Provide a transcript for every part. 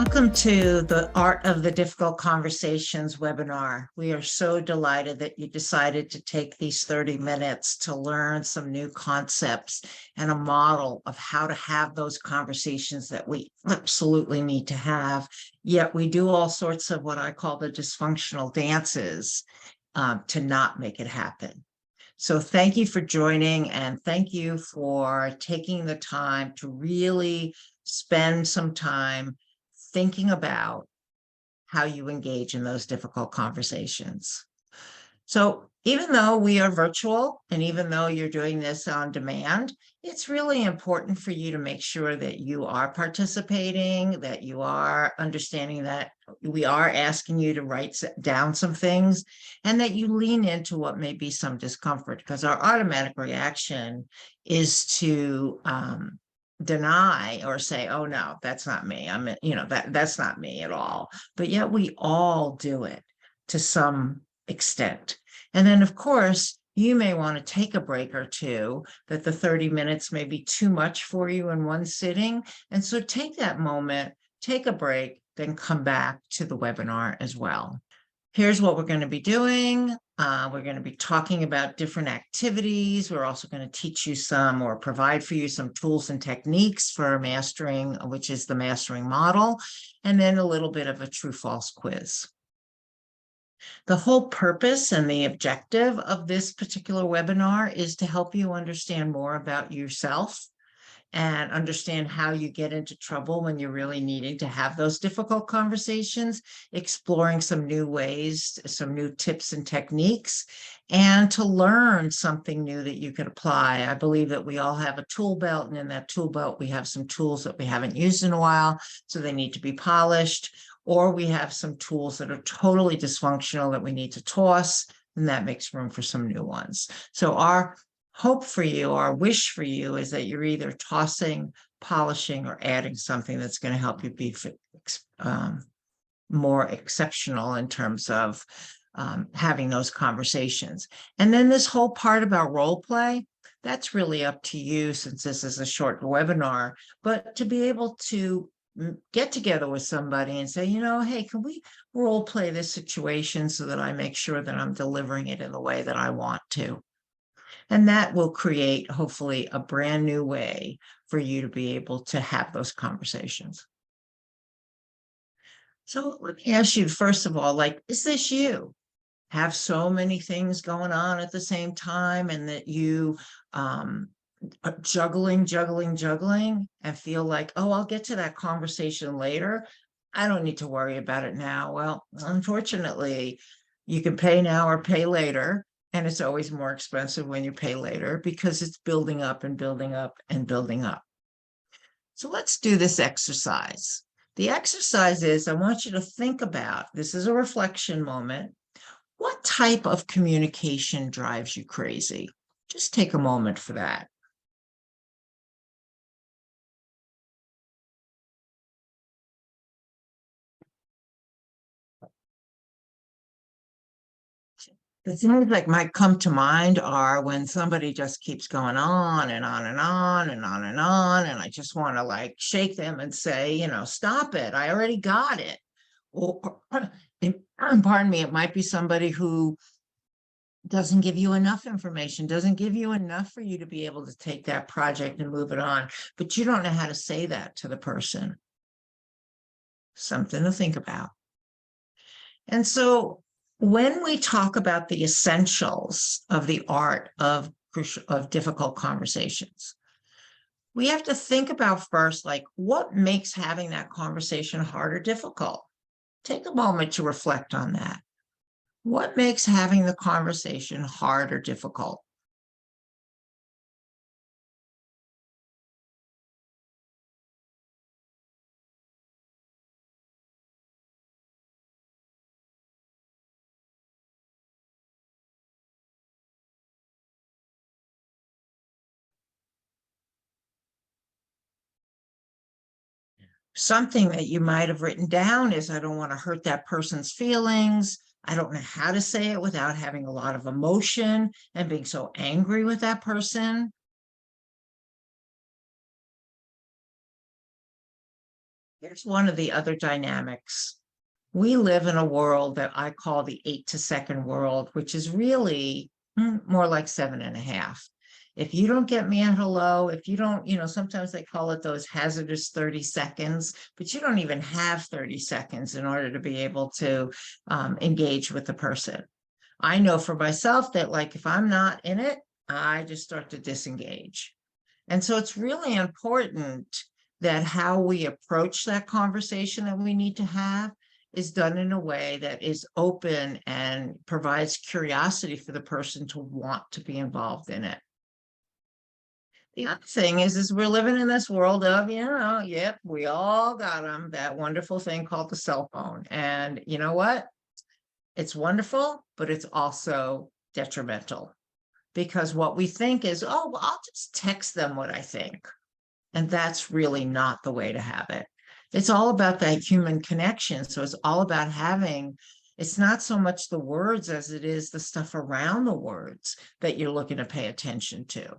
Welcome to the Art of the Difficult Conversations webinar. We are so delighted that you decided to take these 30 minutes to learn some new concepts and a model of how to have those conversations that we absolutely need to have. Yet we do all sorts of what I call the dysfunctional dances to not make it happen. So thank you for joining, and thank you for taking the time to really spend some time thinking about how you engage in those difficult conversations. So even though we are virtual, and even though you're doing this on demand, it's really important for you to make sure that you are participating, that you are understanding that we are asking you to write down some things, and that you lean into what may be some discomfort, because our automatic reaction is to deny or say, oh no, that's not me. That's not me at all. But yet we all do it to some extent. And then of course, you may want to take a break or two, that the 30 minutes may be too much for you in one sitting. And so take that moment, take a break, then come back to the webinar as well. Here's what we're going to be doing. We're going to be talking about different activities. We're also going to teach you some or provide for you some tools and techniques for mastering, which is the mastering model, and then a little bit of a true-false quiz. The whole purpose and the objective of this particular webinar is to help you understand more about yourself and understand how you get into trouble when you're really needing to have those difficult conversations, exploring some new ways, some new tips and techniques, and to learn something new that you could apply. I believe that we all have a tool belt, and in that tool belt, we have some tools that we haven't used in a while, so they need to be polished, or we have some tools that are totally dysfunctional that we need to toss, and that makes room for some new ones. So our hope for you, our wish for you, is that you're either tossing, polishing, or adding something that's going to help you be more exceptional in terms of having those conversations. And then this whole part about role play, that's really up to you, since this is a short webinar, but to be able to get together with somebody and say, hey, can we role play this situation so that I make sure that I'm delivering it in the way that I want to? And that will create, hopefully, a brand new way for you to be able to have those conversations. So let me ask you, first of all, is this you? Have so many things going on at the same time, and that you are juggling, and feel like, oh, I'll get to that conversation later. I don't need to worry about it now. Well, unfortunately, you can pay now or pay later. And it's always more expensive when you pay later, because it's building up and building up and building up. So let's do this exercise. The exercise is, I want you to think about, this is a reflection moment. What type of communication drives you crazy? Just take a moment for that. The things that might come to mind are when somebody just keeps going on and on and on and on and on, and I just want to shake them and say, stop it. I already got it. Or, pardon me, it might be somebody who doesn't give you enough information, doesn't give you enough for you to be able to take that project and move it on, but you don't know how to say that to the person. Something to think about. And so when we talk about the essentials of the art of difficult conversations, we have to think about first, what makes having that conversation hard or difficult? Take a moment to reflect on that. What makes having the conversation hard or difficult? Something that you might have written down is, I don't want to hurt that person's feelings. I don't know how to say it without having a lot of emotion and being so angry with that person. Here's one of the other dynamics. We live in a world that I call the 8 to 2 world, which is really more like 7.5. If you don't get me a hello, if you don't, sometimes they call it those hazardous 30 seconds, but you don't even have 30 seconds in order to be able to engage with the person. I know for myself that, like, if I'm not in it, I just start to disengage. And so it's really important that how we approach that conversation that we need to have is done in a way that is open and provides curiosity for the person to want to be involved in it. The other thing is we're living in this world of, yep, we all got them, that wonderful thing called the cell phone. And you know what? It's wonderful, but it's also detrimental, because what we think is, oh, well, I'll just text them what I think. And that's really not the way to have it. It's all about that human connection. So it's all about it's not so much the words as it is the stuff around the words that you're looking to pay attention to.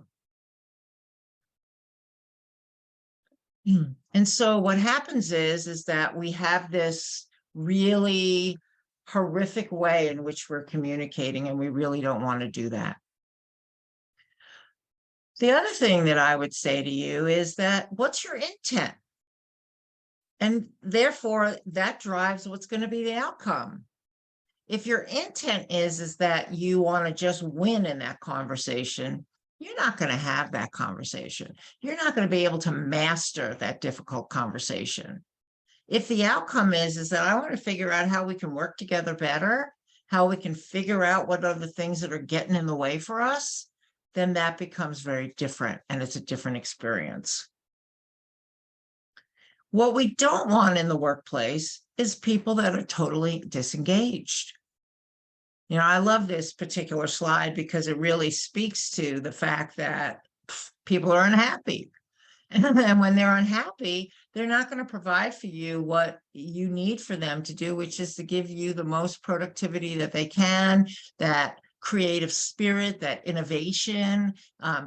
And so what happens is that we have this really horrific way in which we're communicating, and we really don't want to do that. The other thing that I would say to you is that, what's your intent? And therefore, that drives what's going to be the outcome. If your intent is that you want to just win in that conversation, you're not going to have that conversation. You're not going to be able to master that difficult conversation. If the outcome is that I want to figure out how we can work together better, how we can figure out what are the things that are getting in the way for us, then that becomes very different, and it's a different experience. What we don't want in the workplace is people that are totally disengaged. I love this particular slide because it really speaks to the fact that people are unhappy. And when they're unhappy, they're not going to provide for you what you need for them to do, which is to give you the most productivity that they can, that creative spirit, that innovation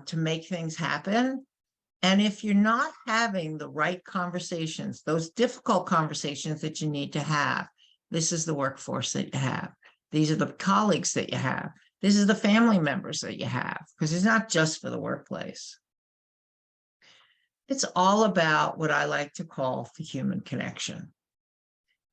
to make things happen. And if you're not having the right conversations, those difficult conversations that you need to have, this is the workforce that you have. These are the colleagues that you have. This is the family members that you have, because it's not just for the workplace. It's all about what I like to call the human connection.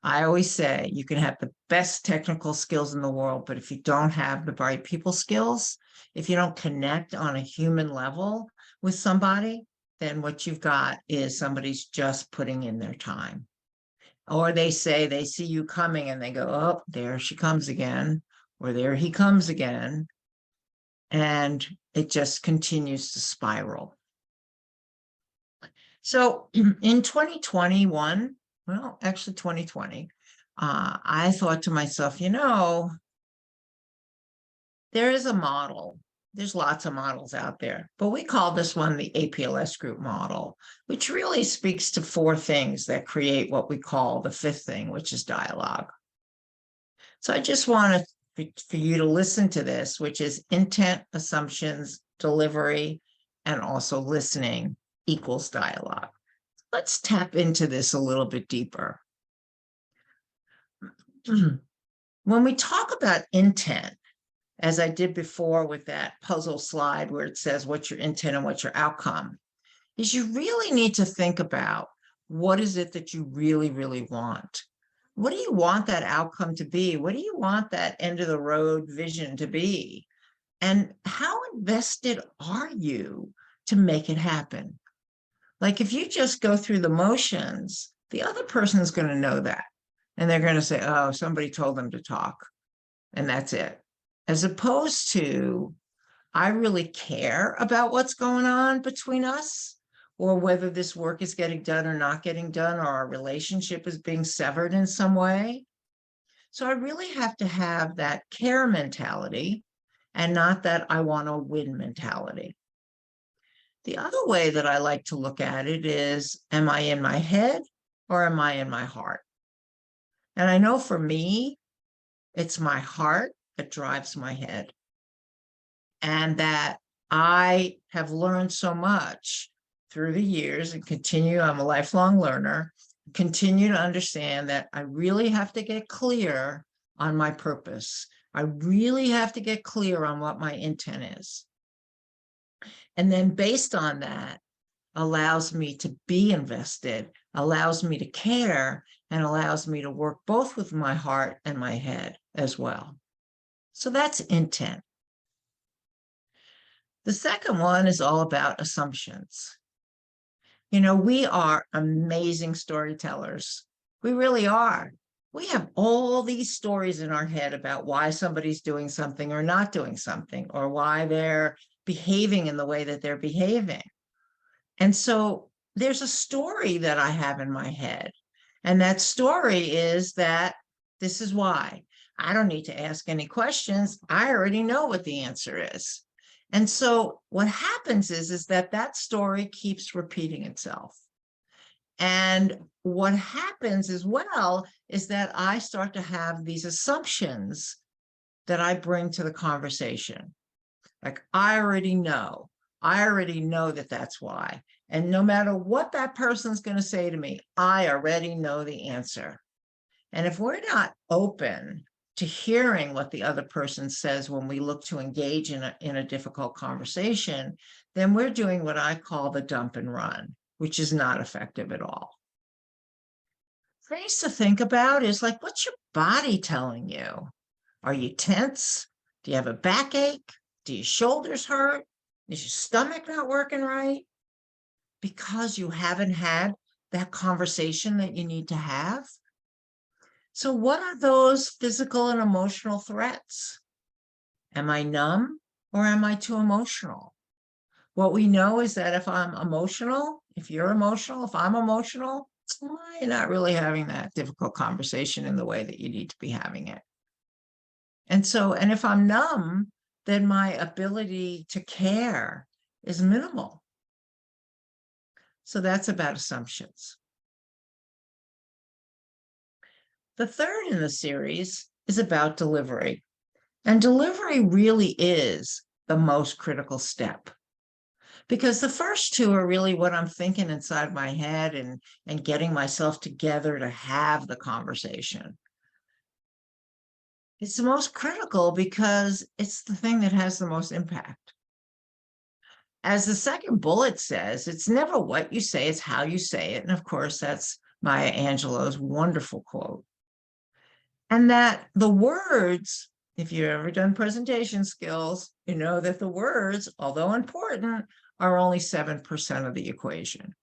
I always say you can have the best technical skills in the world, but if you don't have the right people skills, if you don't connect on a human level with somebody, then what you've got is somebody's just putting in their time. Or they say they see you coming and they go, oh, there she comes again, or there he comes again. And it just continues to spiral. So in 2021, well, actually 2020, I thought to myself, there is a model. There's lots of models out there, but we call this one the APLS group model, which really speaks to 4 things that create what we call the 5th thing, which is dialogue. So I just wanted for you to listen to this, which is intent, assumptions, delivery, and also listening equals dialogue. Let's tap into this a little bit deeper. When we talk about intent, as I did before with that puzzle slide where it says what's your intent and what's your outcome, is you really need to think about what is it that you really, really want? What do you want that outcome to be? What do you want that end of the road vision to be? And how invested are you to make it happen? Like, if you just go through the motions, the other person's going to know that. And they're going to say, oh, somebody told them to talk. And that's it. As opposed to, I really care about what's going on between us, or whether this work is getting done or not getting done, or our relationship is being severed in some way. So I really have to have that care mentality and not that I want to win mentality. The other way that I like to look at it is, am I in my head or am I in my heart? And I know for me, it's my heart that drives my head. And that I have learned so much through the years and continue, I'm a lifelong learner, continue to understand that I really have to get clear on my purpose. I really have to get clear on what my intent is. And then based on that, allows me to be invested, allows me to care, and allows me to work both with my heart and my head as well. So that's intent. The second one is all about assumptions. You know, we are amazing storytellers. We really are. We have all these stories in our head about why somebody's doing something or not doing something, or why they're behaving in the way that they're behaving. And so there's a story that I have in my head. And that story is that this is why. I don't need to ask any questions. I already know what the answer is. And so what happens is that that story keeps repeating itself. And what happens as well is that I start to have these assumptions that I bring to the conversation. Like, I already know that that's why. And no matter what that person's going to say to me, I already know the answer. And if we're not open to hearing what the other person says when we look to engage in a difficult conversation, then we're doing what I call the dump and run, which is not effective at all. Things to think about is like, what's your body telling you? Are you tense? Do you have a backache? Do your shoulders hurt? Is your stomach not working right? Because you haven't had that conversation that you need to have. So what are those physical and emotional threats? Am I numb or am I too emotional? What we know is that if I'm emotional, if you're emotional, if I'm emotional, you're not really having that difficult conversation in the way that you need to be having it. And if I'm numb, then my ability to care is minimal. So that's about assumptions. The third in the series is about delivery. And delivery really is the most critical step. Because the first two are really what I'm thinking inside my head and getting myself together to have the conversation. It's the most critical because it's the thing that has the most impact. As the second bullet says, it's never what you say, it's how you say it. And of course, that's Maya Angelou's wonderful quote. And that the words, if you've ever done presentation skills, you know that the words, although important, are only 7% of the equation.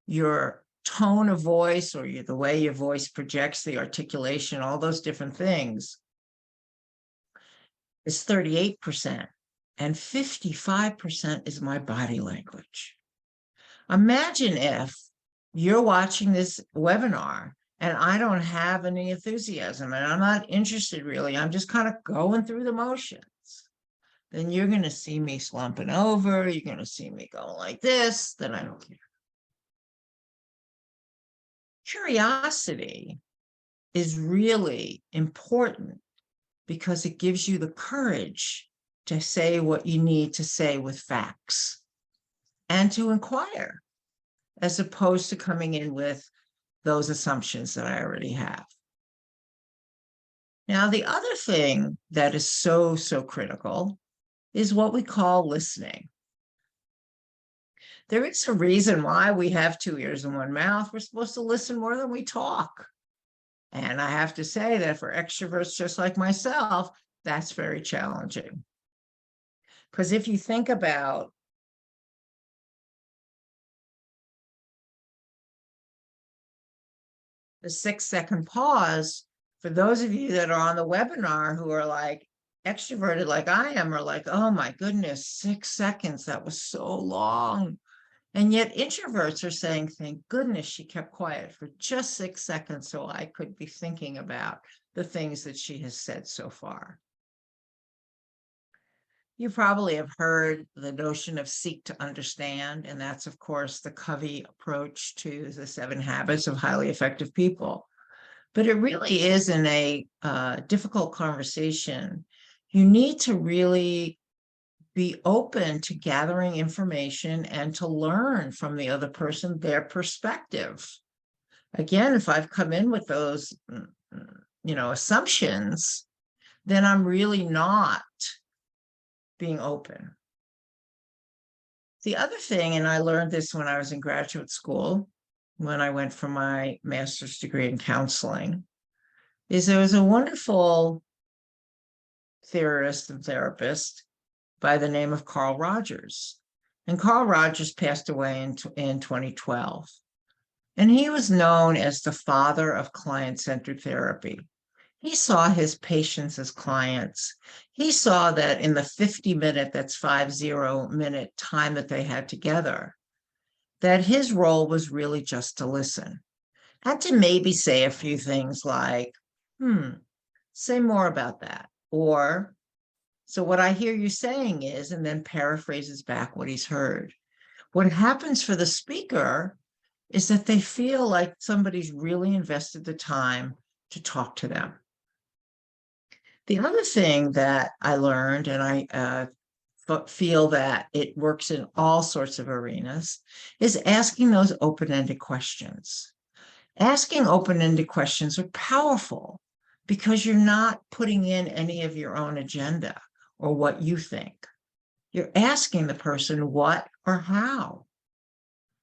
Your tone of voice or the way your voice projects, the articulation, all those different things is 38%. And 55% is my body language. Imagine if you're watching this webinar and I don't have any enthusiasm and I'm not interested really, I'm just kind of going through the motions. Then you're going to see me slumping over, you're going to see me going like this, then I don't care. Curiosity is really important because it gives you the courage to say what you need to say with facts and to inquire, as opposed to coming in with those assumptions that I already have. Now, the other thing that is so critical is what we call listening. There is a reason why we have 2 ears and 1 mouth. We're supposed to listen more than we talk. And I have to say that for extroverts just like myself, that's very challenging. Because if you think about the 6-second pause, for those of you that are on the webinar who are like extroverted like I am, are like, oh my goodness, 6 seconds, that was so long. And yet introverts are saying, thank goodness she kept quiet for just 6 seconds so I could be thinking about the things that she has said so far. You probably have heard the notion of seek to understand, and that's, of course, the Covey approach to the 7 habits of highly effective people. But it really is in a difficult conversation. You need to really be open to gathering information and to learn from the other person, their perspective. Again, if I've come in with those, assumptions, then I'm really not being open. The other thing, and I learned this when I was in graduate school, when I went for my master's degree in counseling, is there was a wonderful theorist and therapist by the name of Carl Rogers. And Carl Rogers passed away in 2012. And he was known as the father of client-centered therapy. He saw his patients as clients. He saw that in the 50-minute, that's 50-minute time that they had together, that his role was really just to listen and to maybe say a few things like, say more about that. Or, so what I hear you saying is, and then paraphrases back what he's heard. What happens for the speaker is that they feel like somebody's really invested the time to talk to them. The other thing that I learned, and I feel that it works in all sorts of arenas, is asking those open-ended questions. Asking open-ended questions are powerful because you're not putting in any of your own agenda or what you think. You're asking the person what or how,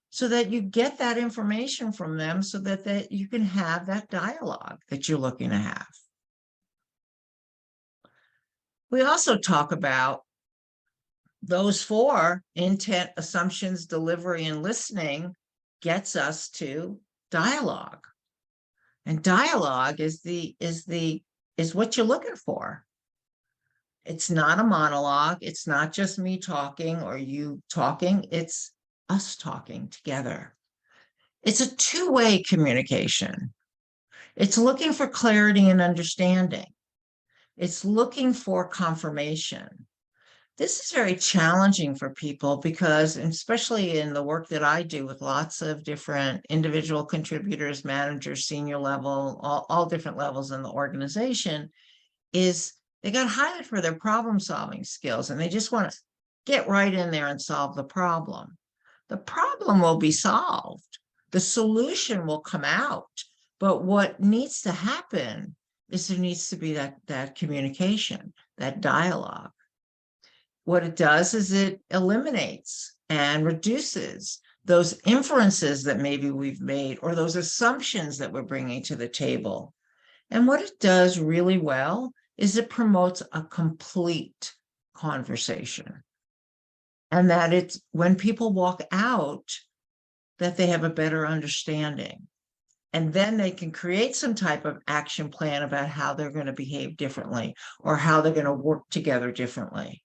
so that you get that information from them so that you can have that dialogue that you're looking to have. We also talk about those four: intent, assumptions, delivery, and listening gets us to dialogue. And dialogue is what you're looking for. It's not a monologue. It's not just me talking or you talking. It's us talking together. It's a two-way communication. It's looking for clarity and understanding. It's looking for confirmation. This is very challenging for people because, especially in the work that I do with lots of different individual contributors, managers, senior level, all different levels in the organization, is they got hired for their problem solving skills and they just want to get right in there and solve the problem. The problem will be solved. The solution will come out. But what needs to happen is there needs to be that communication, that dialogue. What it does is it eliminates and reduces those inferences that maybe we've made or those assumptions that we're bringing to the table. And what it does really well is it promotes a complete conversation. And that it's when people walk out, that they have a better understanding. And then they can create some type of action plan about how they're going to behave differently, or how they're going to work together differently,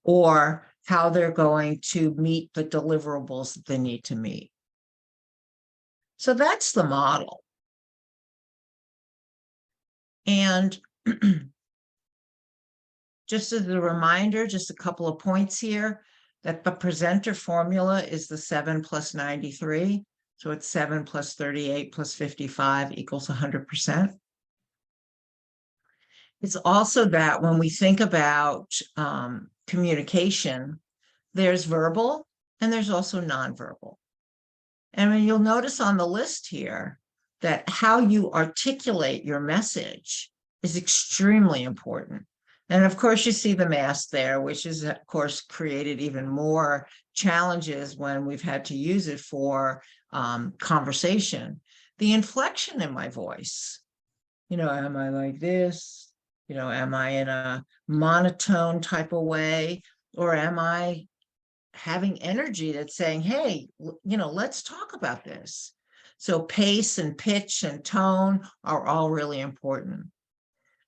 or how they're going to meet the deliverables that they need to meet. So that's the model. And just as a reminder, just a couple of points here, that the presenter formula is the 7 plus 93. So it's 7 plus 38 plus 55 equals 100%. It's also that when we think about communication, there's verbal and there's also nonverbal. And when you'll notice on the list here that how you articulate your message is extremely important. And of course, you see the mask there, which is, of course, created even more challenges when we've had to use it for conversation. The inflection in my voice, am I like this? Am I in a monotone type of way? Or am I having energy that's saying, hey, let's talk about this? So pace and pitch and tone are all really important.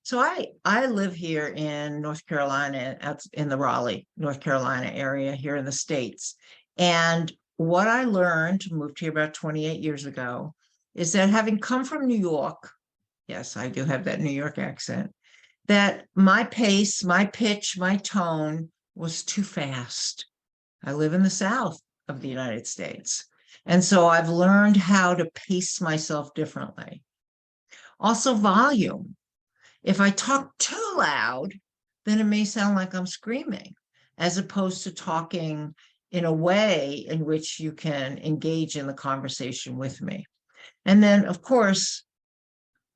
So I live here in North Carolina, in the Raleigh, North Carolina area here in the States. And what I learned, moved here about 28 years ago, is that having come from New York, yes, I do have that New York accent, that my pace, my pitch, my tone was too fast. I live in the South of the United States. And so I've learned how to pace myself differently. Also, volume. If I talk too loud, then it may sound like I'm screaming, as opposed to talking in a way in which you can engage in the conversation with me. And then, of course,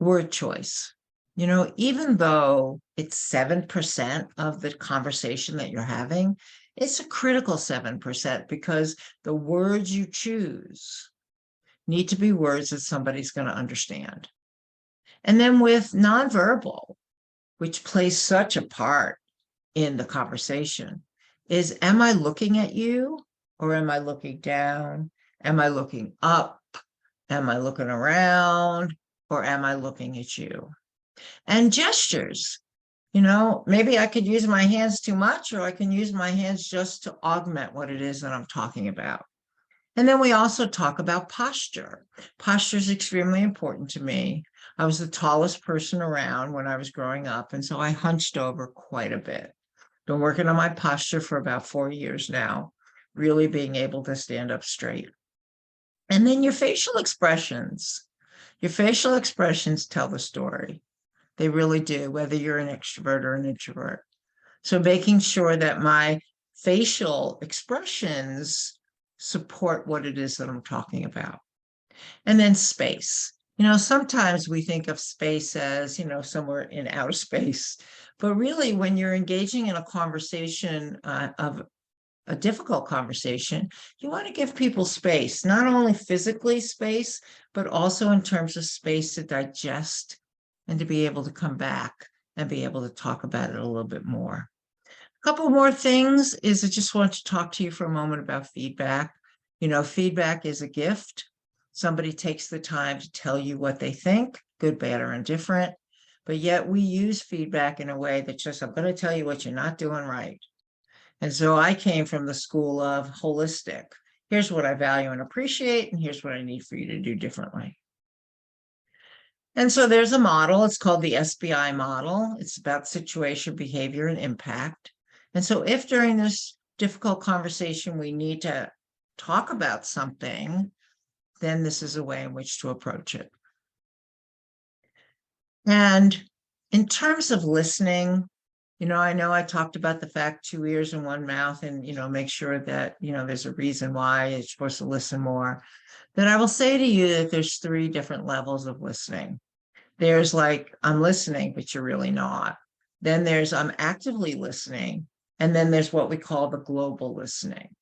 word choice. Even though it's 7% of the conversation that you're having, it's a critical 7% because the words you choose need to be words that somebody's going to understand. And then with nonverbal, which plays such a part in the conversation, is am I looking at you or am I looking down? Am I looking up? Am I looking around or am I looking at you? And gestures, maybe I could use my hands too much or I can use my hands just to augment what it is that I'm talking about. And then we also talk about posture. Posture is extremely important to me. I was the tallest person around when I was growing up, and so I hunched over quite a bit. Been working on my posture for about 4 years now, really being able to stand up straight. And then your facial expressions. Your facial expressions tell the story. They really do, whether you're an extrovert or an introvert. So making sure that my facial expressions support what it is that I'm talking about. And then space. Sometimes we think of space as, somewhere in outer space. But really, when you're engaging in a conversation of a difficult conversation, you want to give people space, not only physically space, but also in terms of space to digest and to be able to come back and be able to talk about it a little bit more. A couple more things is I just want to talk to you for a moment about feedback. Feedback is a gift. Somebody takes the time to tell you what they think, good, bad, or indifferent. But yet we use feedback in a way that just, I'm going to tell you what you're not doing right. And so I came from the school of holistic. Here's what I value and appreciate, and here's what I need for you to do differently. And so there's a model. It's called the SBI model. It's about situation, behavior, and impact. And so if during this difficult conversation we need to talk about something, then this is a way in which to approach it. And in terms of listening, I know I talked about the fact 2 ears and 1 mouth and, make sure that, there's a reason why you're supposed to listen more. Then I will say to you that there's 3 different levels of listening. There's like, I'm listening, but you're really not. Then there's, I'm actively listening. And then there's what we call the global listening.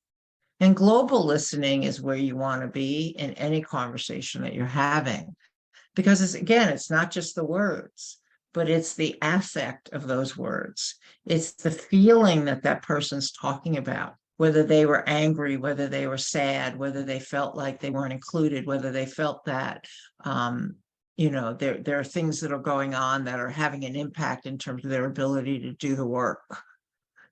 And global listening is where you want to be in any conversation that you're having. Because it's not just the words, but it's the affect of those words. It's the feeling that that person's talking about, whether they were angry, whether they were sad, whether they felt like they weren't included, whether they felt that, there are things that are going on that are having an impact in terms of their ability to do the work.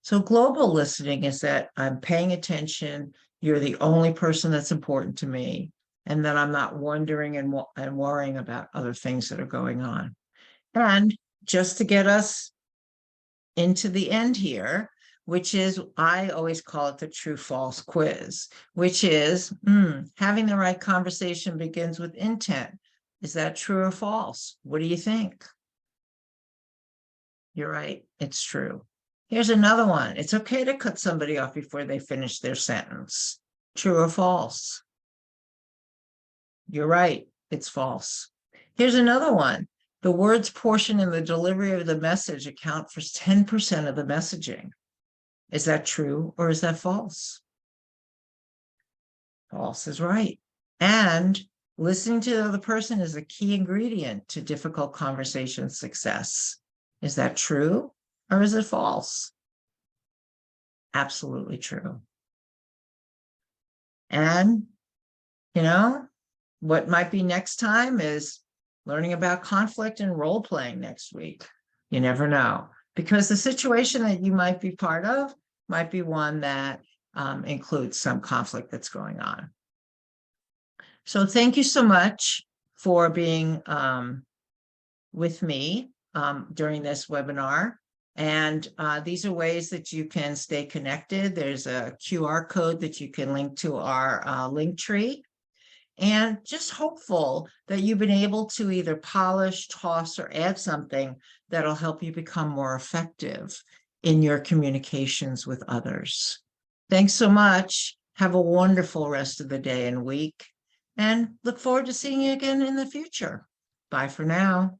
So global listening is that I'm paying attention. You're the only person that's important to me. And then I'm not wondering and worrying about other things that are going on. And just to get us into the end here, which is, I always call it the true false quiz, which is having the right conversation begins with intent. Is that true or false? What do you think? You're right. It's true. Here's another one. It's okay to cut somebody off before they finish their sentence. True or false? You're right. It's false. Here's another one. The words portion in the delivery of the message account for 10% of the messaging. Is that true or is that false? False is right. And listening to the other person is a key ingredient to difficult conversation success. Is that true or is it false? Absolutely true. And, what might be next time is learning about conflict and role playing next week. You never know, because the situation that you might be part of might be one that includes some conflict that's going on. So thank you so much for being with me during this webinar. And these are ways that you can stay connected. There's a QR code that you can link to our link tree. And just hopeful that you've been able to either polish, toss, or add something that'll help you become more effective in your communications with others. Thanks so much. Have a wonderful rest of the day and week. and look forward to seeing you again in the future. Bye for now.